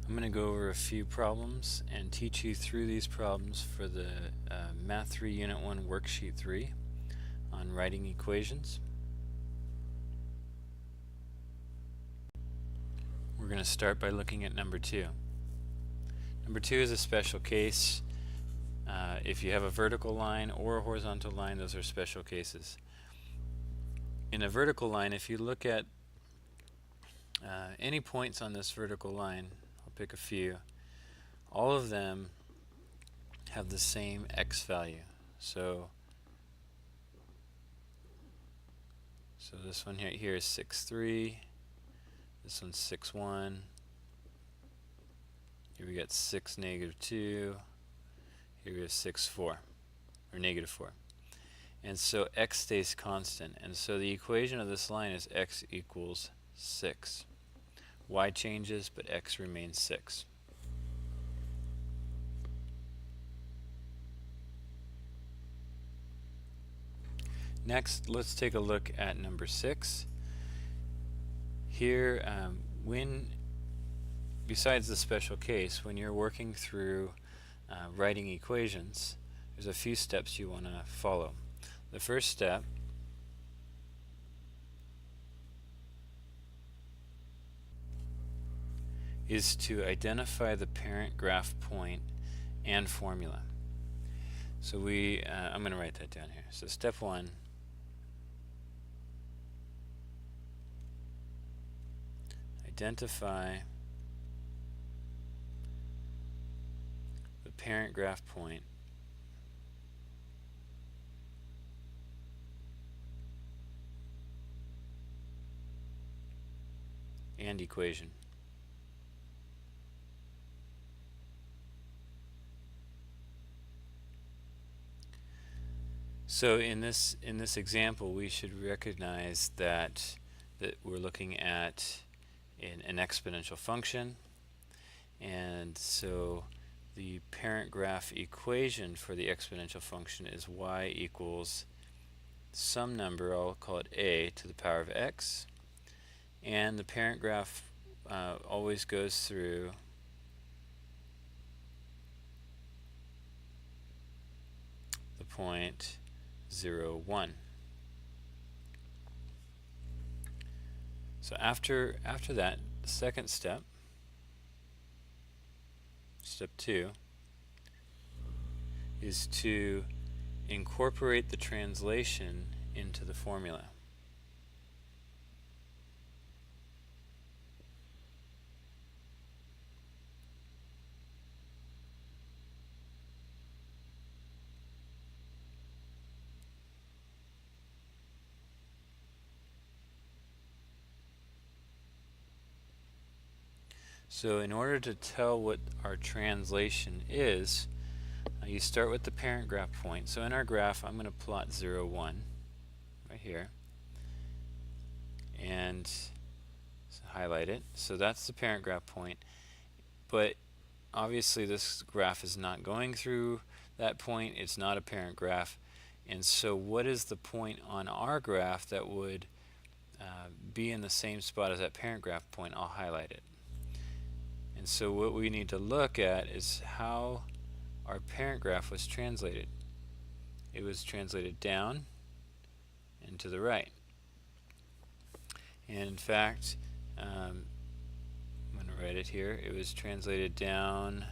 I'm going to go over a few problems and teach you through these problems for the Math 3 Unit 1 Worksheet 3 on writing equations. We're going to start by looking at number 2. Number 2 is a special case. If you have a vertical line or a horizontal line, those are special cases. In a vertical line, if you look at any points on this vertical line, I'll pick a few, all of them have the same x value. So this one here is 6, 3. This one's 6, 1. Here we got 6, -2. Here we have 6, 4, or -4. And so x stays constant. And so the equation of this line is x equals 6. Y changes, but x remains 6. Next, let's take a look at number 6. Here, besides the special case, when you're working through writing equations, there's a few steps you want to follow. The first step is to identify the parent graph point and formula. So I'm going to write that down here. So step 1, identify the parent graph point and equation. So in this example, we should recognize that we're looking at an exponential function, and so the parent graph equation for the exponential function is y equals some number, I'll call it a, to the power of x, and the parent graph always goes through the point 0, 1. So after that, the second step, step 2, is to incorporate the translation into the formula. So in order to tell what our translation is, you start with the parent graph point. So in our graph, I'm going to plot 0, 1 right here and highlight it. So that's the parent graph point. But obviously this graph is not going through that point. It's not a parent graph. And so what is the point on our graph that would be in the same spot as that parent graph point? I'll highlight it. And so what we need to look at is how our parent graph was translated. It was translated down and to the right. And in fact, I'm going to write it here. It was translated down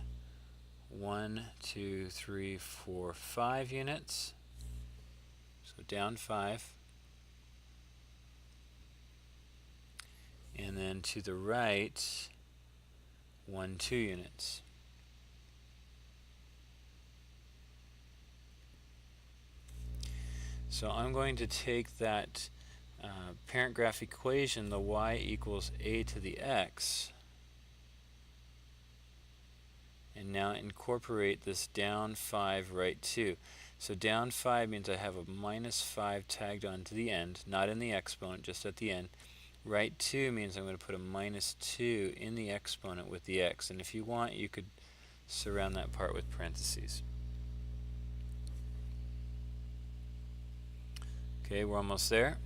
1, 2, 3, 4, 5 units. So down 5. And then to the right, 1, 2 units. So I'm going to take that parent graph equation, the y equals a to the x, and now incorporate this down 5, right 2. So down 5 means I have a -5 tagged on to the end, not in the exponent, just at the end. Right 2 means I'm going to put a -2 in the exponent with the x, and if you want, you could surround that part with parentheses. Okay, we're almost there.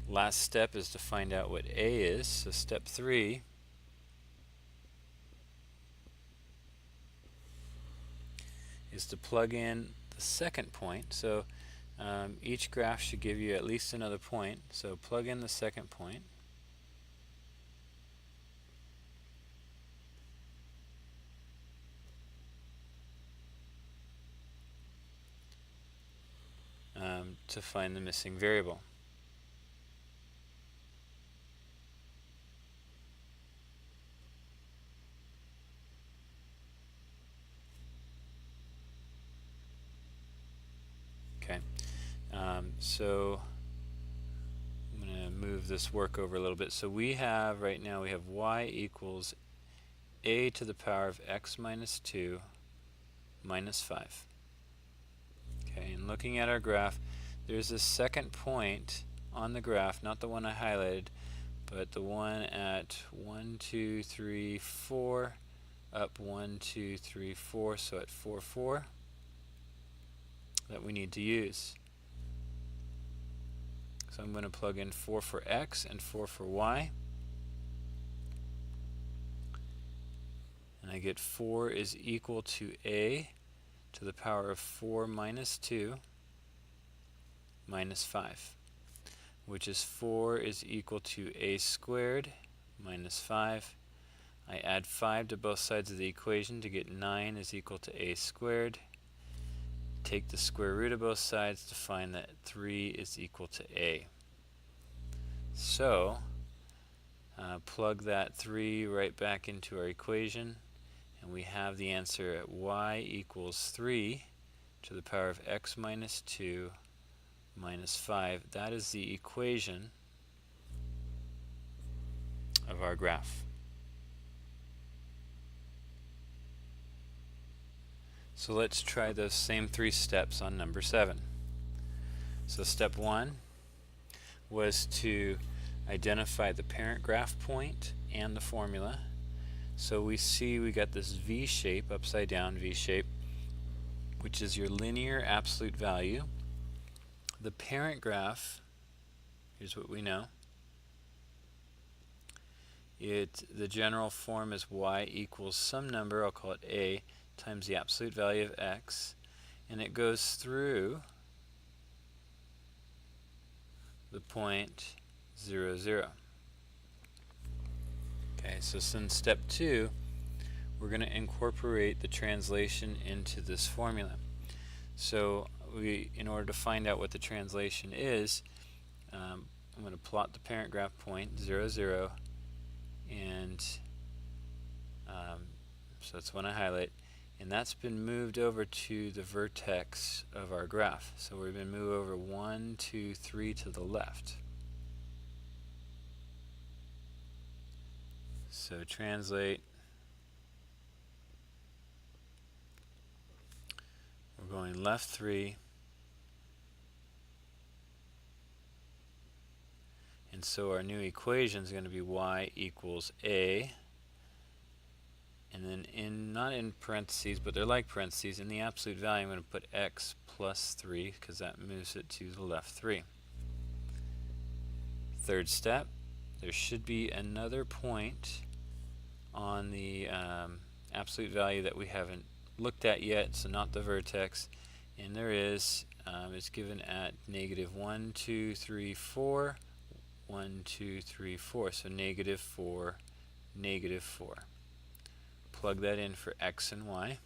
Last step is to find out what a is. So step 3 is to plug in the second point. So each graph should give you at least another point. So plug in the second point. To find the missing variable. Okay, so I'm going to move this work over a little bit. So we have, right now, we have y equals a to the power of x minus 2 minus 5. Okay, and looking at our graph, there's a second point on the graph, not the one I highlighted, but the one at 1, 2, 3, 4, up 1, 2, 3, 4, so at 4, 4, that we need to use. So I'm going to plug in 4 for x and 4 for y. And I get 4 is equal to a to the power of 4 minus 2 minus 5, which is 4 is equal to a squared minus 5. I add 5 to both sides of the equation to get 9 is equal to a squared. Take the square root of both sides to find that 3 is equal to a. So plug that 3 right back into our equation, and we have the answer at y equals 3 to the power of x minus 2 minus 5. That is the equation of our graph. So let's try those same 3 steps on number 7. So step 1 was to identify the parent graph point and the formula. So we see we got this V shape, upside down V shape, which is your linear absolute value. The parent graph, here's what we know. The general form is y equals some number, I'll call it a, times the absolute value of x, and it goes through the point 0, 0. Okay, so since step 2, we're going to incorporate the translation into this formula. So in order to find out what the translation is, I'm going to plot the parent graph point 0, 0, and so that's when I highlight, and that's been moved over to the vertex of our graph. So we've been moved over 1, 2, 3 to the left. So translate, we're going left 3, and so our new equation is going to be y equals a, and then not in parentheses, but they're like parentheses, in the absolute value I'm going to put x plus 3 because that moves it to the left 3. Third step, there should be another point on the absolute value that we haven't looked at yet, so not the vertex, and there is. It's given at negative 1, 2, 3, 4, 1, 2, 3, 4, so negative 4, negative 4. Plug that in for x and y.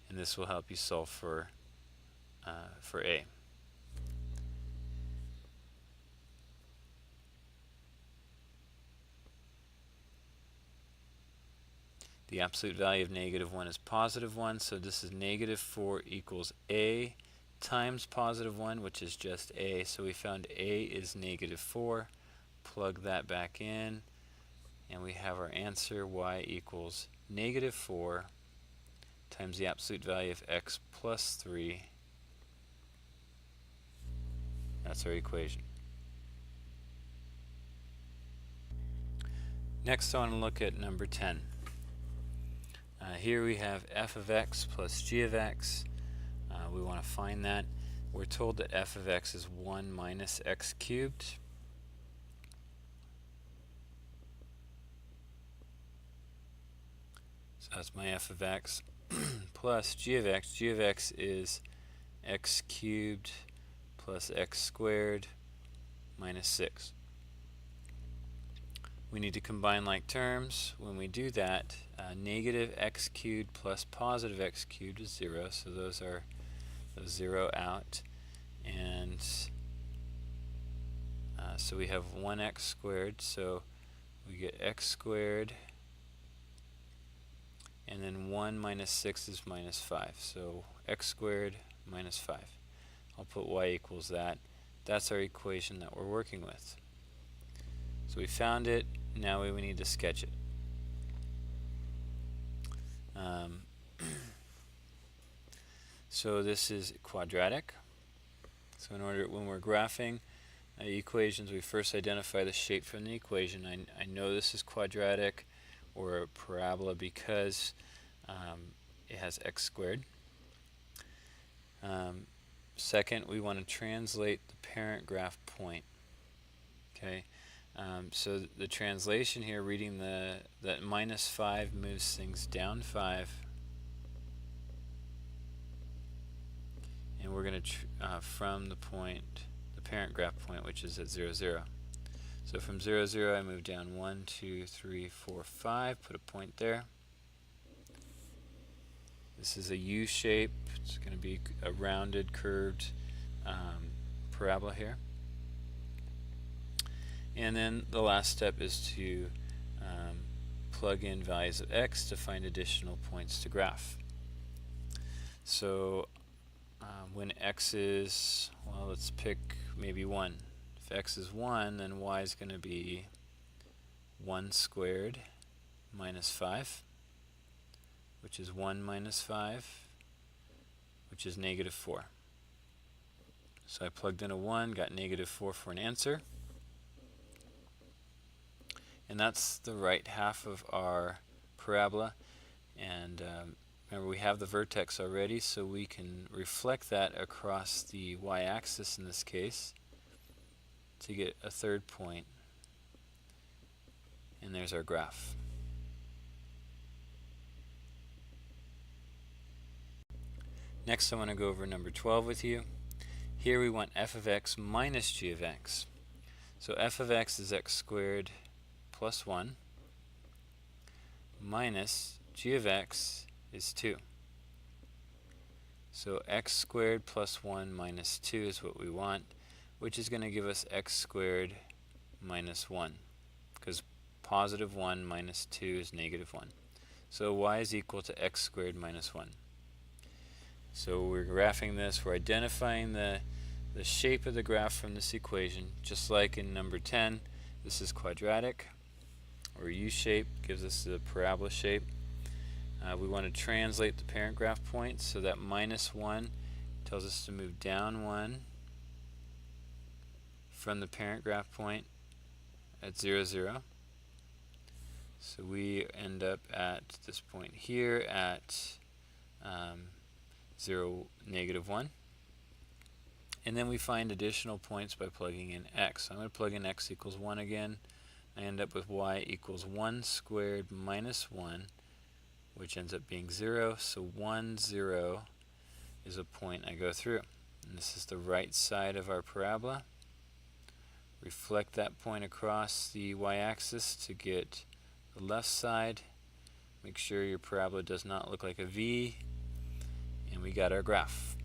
And this will help you solve for a. The absolute value of negative 1 is positive 1, so this is negative 4 equals a times positive 1, which is just a. So we found a is negative 4. Plug that back in, and we have our answer, y equals negative 4 times the absolute value of x plus 3. That's our equation. Next I want to look at number 10. Here we have f of x plus g of x. We want to find that. We're told that f of x is 1 minus x cubed. So that's my f of x plus g of x. G of x is x cubed plus x squared minus 6. We need to combine like terms. When we do that, negative x cubed plus positive x cubed is 0, so those 0 out. And so we have 1x squared, so we get x squared, and then 1 minus 6 is minus 5, so x squared minus 5. I'll put y equals that. That's our equation that we're working with. So we found it, now we need to sketch it. So this is quadratic. So when we're graphing equations, we first identify the shape from the equation. I know this is quadratic or a parabola because it has x squared. Second, we want to translate the parent graph point. Okay, so the translation here, reading that minus 5 moves things down 5, and we're going to from the parent graph point, which is at 0, 0. So from 0, 0, I move down 1, 2, 3, 4, 5, put a point there. This is a U shape. It's going to be a rounded, curved parabola here. And then the last step is to plug in values of x to find additional points to graph. So when x is, well, let's pick maybe 1. If x is 1, then y is going to be 1 squared minus 5, which is 1 minus 5, which is negative 4. So I plugged in a 1, got negative 4 for an answer. And that's the right half of our parabola. And remember, we have the vertex already, so we can reflect that across the y-axis in this case to get a third point. And there's our graph. Next, I want to go over number 12 with you. Here we want f of x minus g of x. So f of x is x squared plus 1 minus g of x is 2. So x squared plus 1 minus 2 is what we want, which is going to give us x squared minus 1, because positive 1 minus 2 is negative 1. So y is equal to x squared minus 1. So we're graphing this, we're identifying the shape of the graph from this equation, just like in number 10. This is quadratic, or U-shape, gives us the parabola shape. We want to translate the parent graph point, so that minus 1 tells us to move down 1 from the parent graph point at 0, 0. So we end up at this point here at 0, negative 1. And then we find additional points by plugging in x. So I'm going to plug in x equals 1 again. I end up with y equals 1 squared minus 1, which ends up being 0. So 1, 0 is a point I go through. And this is the right side of our parabola. Reflect that point across the y-axis to get the left side. Make sure your parabola does not look like a V. And we got our graph.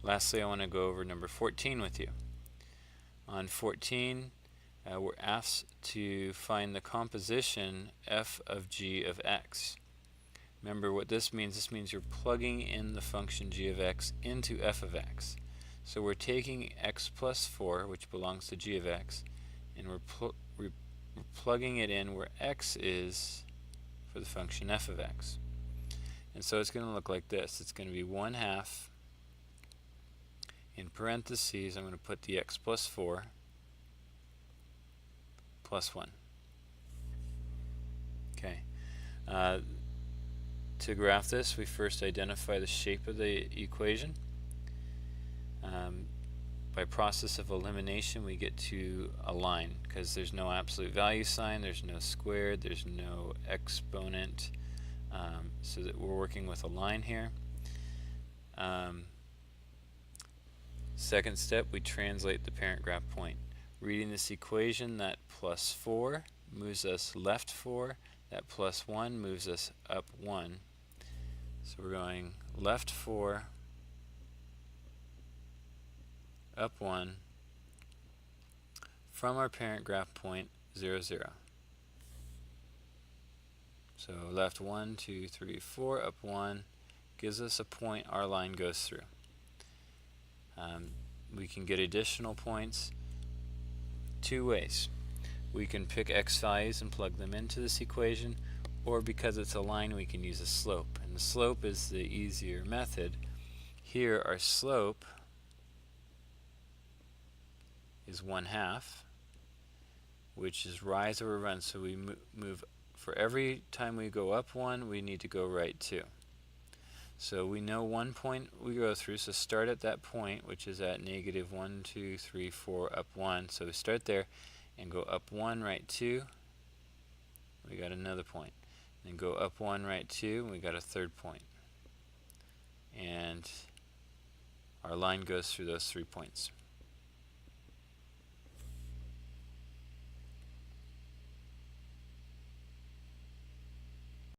Lastly, I want to go over number 14 with you. On 14, we're asked to find the composition f of g of x. Remember what this means. This means you're plugging in the function g of x into f of x. So we're taking x plus 4, which belongs to g of x, and we're plugging it in where x is for the function f of x. And so it's going to look like this. It's going to be 1/2. In parentheses, I'm going to put the x plus 4 plus 1. Okay. To graph this, we first identify the shape of the equation. by process of elimination, we get to a line because there's no absolute value sign, there's no squared, there's no exponent, so that we're working with a line here. Second step, we translate the parent graph point. Reading this equation, that plus 4 moves us left 4, that plus 1 moves us up 1. So we're going left 4, up 1, from our parent graph point 0, 0. So left 1, 2, 3, 4, up 1 gives us a point our line goes through. We can get additional points two ways. We can pick x values and plug them into this equation, or because it's a line, we can use a slope. And the slope is the easier method. Here our slope is 1/2, which is rise over run. So we move, for every time we go up 1, we need to go right 2. So we know one point we go through, so start at that point, which is at negative 1, 2, 3, 4, up 1. So we start there and go up 1, right 2. We got another point. Then go up 1, right 2, and we got a third point. And our line goes through those 3 points.